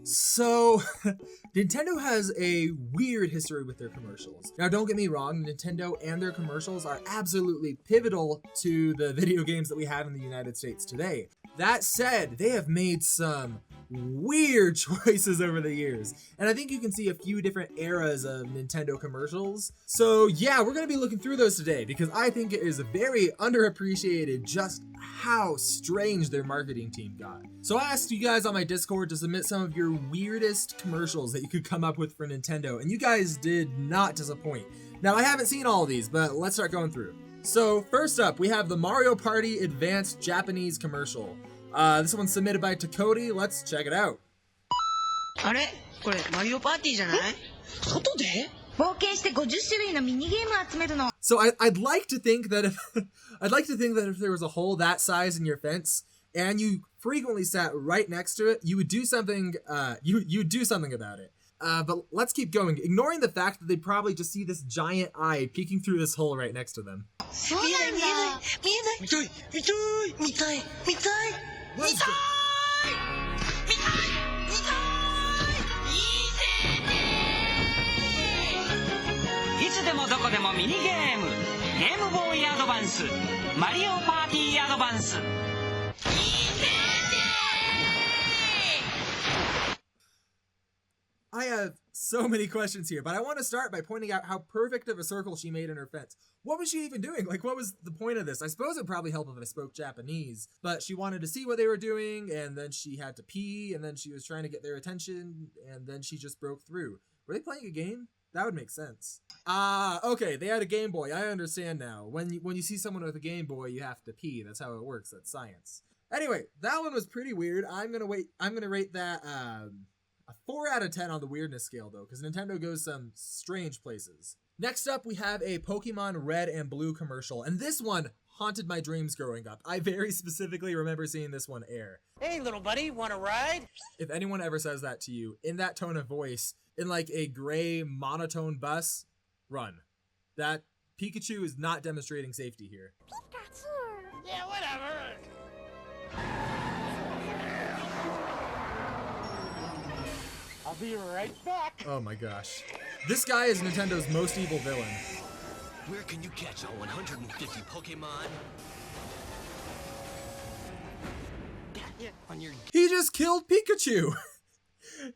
So, Nintendo has a weird history with their commercials. Now, don't get me wrong, Nintendo and their commercials are absolutely pivotal to the video games that we have in the United States today. That said, they have made some weird choices over the years, and I think you can see a few different eras of Nintendo commercials. So yeah, we're gonna be looking through those today because I think it is very underappreciated just how strange their marketing team got. So I asked you guys on my Discord to submit some of your weirdest commercials that you could come up with for Nintendo, and you guys did not disappoint. Now, I haven't seen all of these, but let's start going through. So first up, we have the Mario Party Advanced Japanese commercial. This one's submitted by Takoti. Let's check it out. あれこれマリオパーティーじゃない外で冒険して50種類のミニゲーム集めるの So I'd like to think that if if there was a hole that size in your fence and you frequently sat right next to it, you would do something you would do something about it. But let's keep going, ignoring the fact that they'd probably just see this giant eye peeking through this hole right next to them. そうなんだ見えない見たい見たい見たい見たい見たい見たい見たいいつでもどこでもミニゲームゲームボーイアドバンスマリオパーティーアドバンス I have so many questions here, but I want to start by pointing out how perfect of a circle she made in her fence. What was she even doing? Like, what was the point of this? I suppose it'd probably help if I spoke Japanese, but she wanted to see what they were doing, and then she had to pee, and then she was trying to get their attention, and then she just broke through. Were they playing a game? That would make sense. Okay, they had a Game Boy. I understand now. When you see someone with a Game Boy, you have to pee. That's how it works. That's science. Anyway, that one was pretty weird. I'm gonna rate that a 4 out of 10 on the weirdness scale, though, because Nintendo goes some strange places. Next up, we have a Pokemon Red and Blue commercial, and this one haunted my dreams growing up. I very specifically remember seeing this one air. Hey, little buddy, want to ride? If anyone ever says that to you, in that tone of voice, in like a gray monotone bus, run. That Pikachu is not demonstrating safety here. Pikachu! Yeah, whatever. I'll be right back. Oh my gosh. This guy is Nintendo's most evil villain. Where can you catch all 150 Pokemon? Got it on your He just killed Pikachu!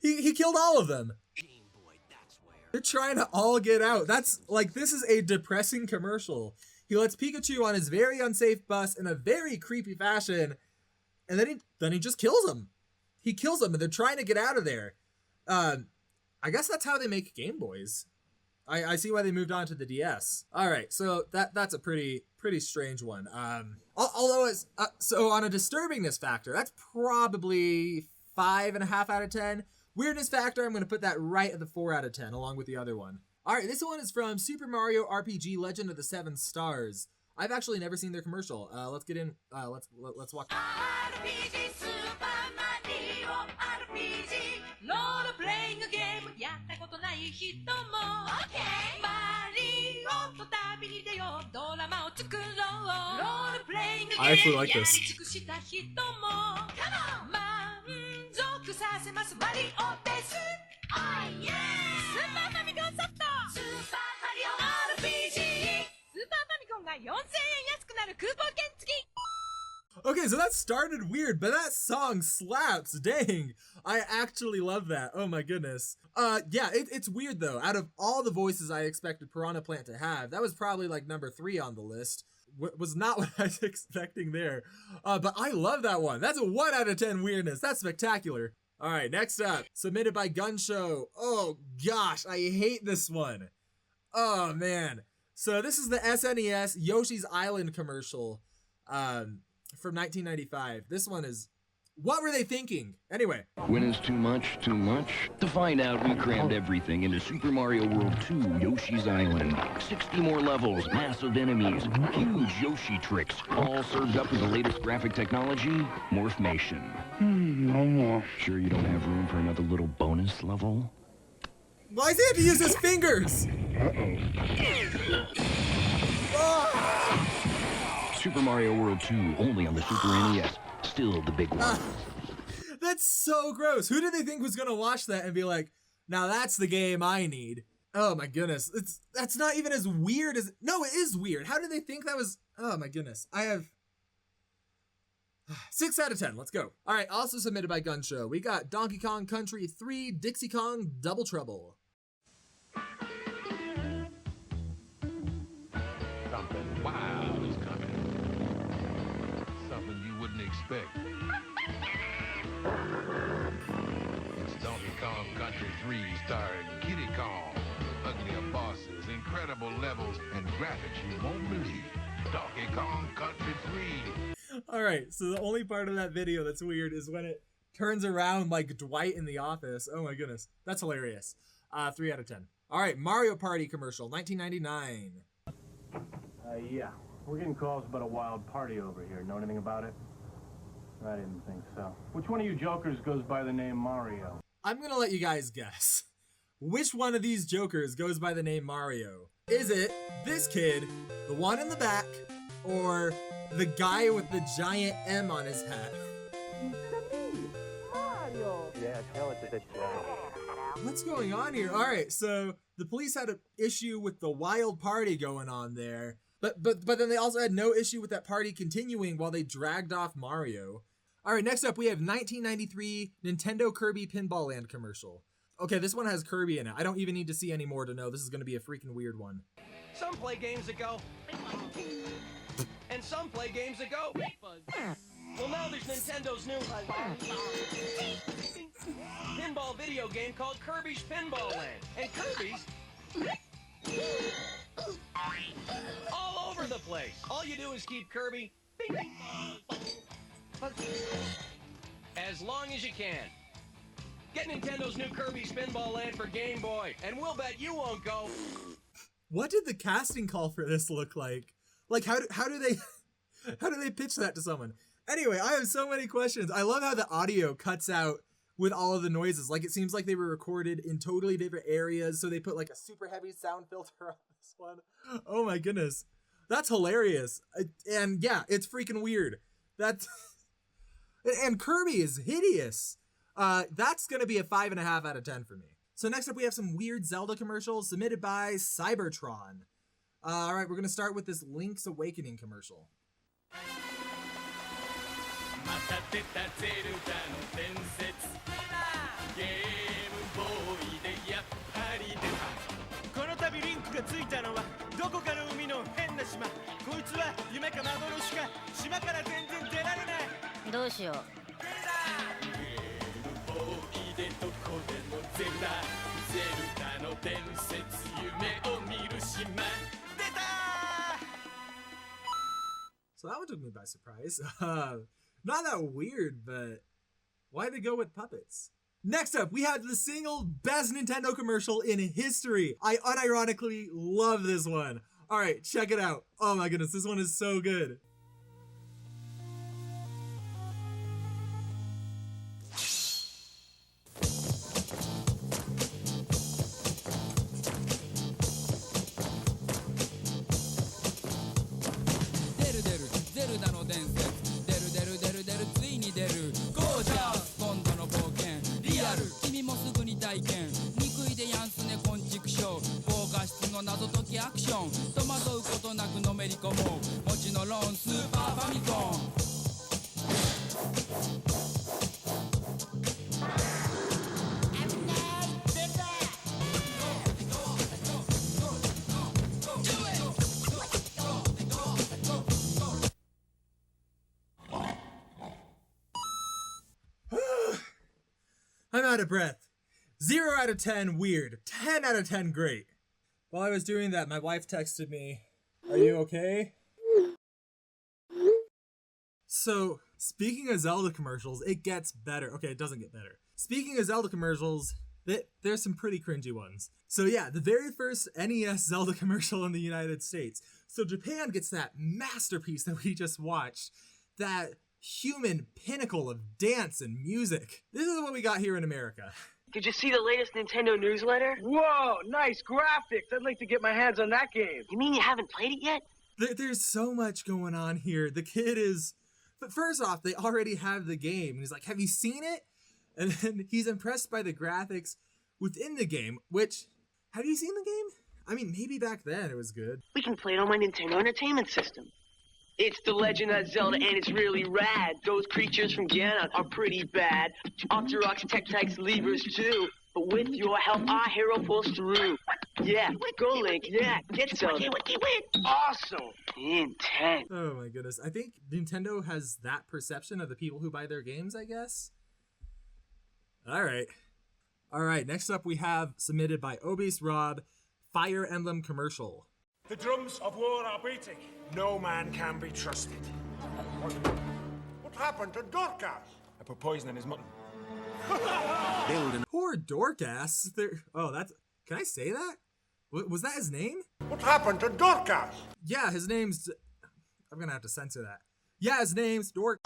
he killed all of them. Game Boy, that's where. They're trying to all get out. That's like, this is a depressing commercial. He lets Pikachu on his very unsafe bus in a very creepy fashion, and then he just kills him. He kills him, and they're trying to get out of there. I guess that's how they make Game Boys. I see why they moved on to the DS. All right, so that's a pretty strange one. Although it's so on a disturbingness factor, that's probably 5.5 out of 10. Weirdness factor, I'm gonna put that right at the 4 out of 10, along with the other one. All right, this one is from Super Mario RPG: Legend of the Seven Stars. I've actually never seen their commercial. Let's get in. Let's watch. RPG Super Mario RPG ロールプレイングゲームやったことない人も OK マリオと旅に出ようドラマを作ろうロールプレイングゲーム I actually like やり this. 尽くした人も Come on 満足させますマリオです Oh yeah スーパーファミコンソフトスーパーマリオ RPG スーパーファミコンが4000円安くなるクーポン券付き Okay, so that started weird, but that song slaps. Dang, I actually love that. Oh my goodness. Yeah, it's weird though. Out of all the voices I expected Piranha Plant to have, that was probably like number 3 on the list. Was not what I was expecting there. But I love that one. That's a 1 out of 10 weirdness. That's spectacular. All right, next up, submitted by Gun Show. Oh gosh, I hate this one. Oh man. So this is the SNES Yoshi's Island commercial. From 1995. This one is... What were they thinking? Anyway. When is too much, too much? To find out, we crammed everything into Super Mario World 2 Yoshi's Island. 60 more levels, massive enemies, huge Yoshi tricks, all served up with the latest graphic technology, Morphmation. No more. Sure you don't have room for another little bonus level? Why does he have to use his fingers? Super Mario World 2, only on the Super NES. Still the big one. The That's so gross. Who did they think was gonna watch that and be like, now that's the game I need? Oh my goodness. That's not even as weird as... No, it is weird. How did they think that was... Oh my goodness. I have... 6 out of 10. Let's go. All right, also submitted by Gun Show. We got Donkey Kong Country 3 Dixie Kong Double Trouble. Something wild is coming. Something you wouldn't expect. It's Donkey Kong Country 3 starring Kiddy Kong. Uglier bosses, incredible levels, and graphics you won't believe. Donkey Kong Country 3. All right, so the only part of that video that's weird is when it turns around like Dwight in The Office. Oh my goodness, that's hilarious. 3 out of 10. All right, Mario Party commercial, 1999. Yeah, we're getting calls about a wild party over here. Know anything about it? I didn't think so. Which one of you jokers goes by the name Mario? I'm gonna let you guys guess. Which one of these jokers goes by the name Mario? Is it this kid, the one in the back, or the guy with the giant M on his hat? Mario! Yeah, tell it to the What's going on here? All right, so the police had an issue with the wild party going on there, but then they also had no issue with that party continuing while they dragged off Mario. All right, next up we have 1993 Nintendo Kirby Pinball Land commercial. Okay, this one has Kirby in it. I don't even need to see any more to know this is going to be a freaking weird one. Some play games that go, and some play games that go. Well, now there's Nintendo's new pinball video game called Kirby's Pinball Land. And Kirby's all over the place. All you do is keep Kirby as long as you can. Get Nintendo's new Kirby's Pinball Land for Game Boy, and we'll bet you won't go. What did the casting call for this look like? Like, how do they pitch that to someone? Anyway, I have so many questions. I love how the audio cuts out with all of the noises. Like, it seems like they were recorded in totally different areas, so they put like a super heavy sound filter on this one. Oh my goodness. That's hilarious. And yeah, it's freaking weird. And Kirby is hideous. That's gonna be a 5.5 out of 10 for me. So next up we have some weird Zelda commercials submitted by Cybertron. All right, we're gonna start with this Link's Awakening commercial. また出たゼルダの伝説ゲームボーイでやっぱり出たこの度リンクがついたのはどこかの海の変な島こいつは夢か幻か島から全然出られないどうしようゲームボーイでどこでもゼルダの伝説夢を見る島出た So that one took me by surprise. Not that weird, but why'd they go with puppets? Next up, we have the single best Nintendo commercial in history. I unironically love this one. All right, check it out. Oh my goodness, this one is so good. Zelda の伝説出るついに出るゴージャス今度の冒険リアル君もすぐに体験憎いでやんすね昆虫ショー高画質の謎解きアクション戸惑うことなくのめり込もうもちのろんスーパーファミコンI'm out of breath. 0 out of 10 weird. 10 out of 10 great. While I was doing that, my wife texted me, "Are you okay?" So, speaking of Zelda commercials, it gets better. Okay, it doesn't get better. Speaking of Zelda commercials, there's some pretty cringy ones. So yeah, the very first NES Zelda commercial in the United States. So Japan gets that masterpiece that we just watched. That human pinnacle of dance and music. This is what we got here in America. Did you see the latest Nintendo newsletter? Whoa, nice graphics. I'd like to get my hands on that game. You mean you haven't played it yet? There's so much going on here. The kid is... But first off, they already have the game. And he's like, have you seen it? And then he's impressed by the graphics within the game, which, have you seen the game? I mean, maybe back then it was good. We can play it on my Nintendo Entertainment System. It's the Legend of Zelda, and it's really rad. Those creatures from Ganon are pretty bad. Octoroks, Tektites, Levers too. But with your help, our hero pulls through. Yeah, go Link. Yeah, get Zelda. Awesome. Intense. Oh my goodness. I think Nintendo has that perception of the people who buy their games, I guess. Alright, next up we have, submitted by Obese Rob, Fire Emblem commercial. The drums of war are beating. No man can be trusted. What happened to Dorcas? I put poison in his mutton. Poor Dorcas. Can I say that? Was that his name? What happened to Dorcas? Yeah, his name's... I'm gonna have to censor that. Yeah, his name's Dork.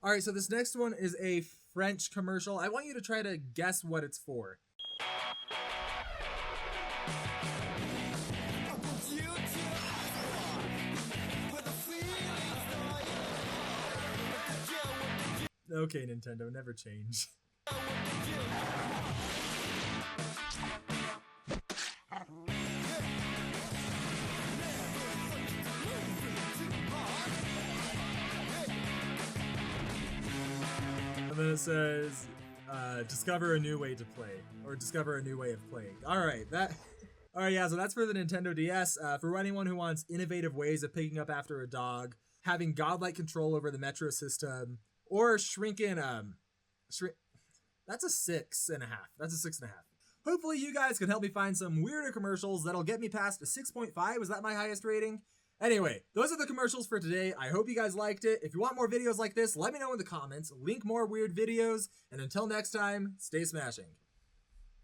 Alright, so this next one is a French commercial. I want you to try to guess what it's for. Okay, Nintendo, never change. And then it says, discover a new way to play, or discover a new way of playing. Alright, yeah, so that's for the Nintendo DS. For anyone who wants innovative ways of picking up after a dog, having godlike control over the Metro system, or shrinking, that's a 6.5. That's a 6.5. Hopefully you guys can help me find some weirder commercials that'll get me past a 6.5. Was that my highest rating? Anyway, those are the commercials for today. I hope you guys liked it. If you want more videos like this, let me know in the comments. Link more weird videos. And until next time, stay smashing.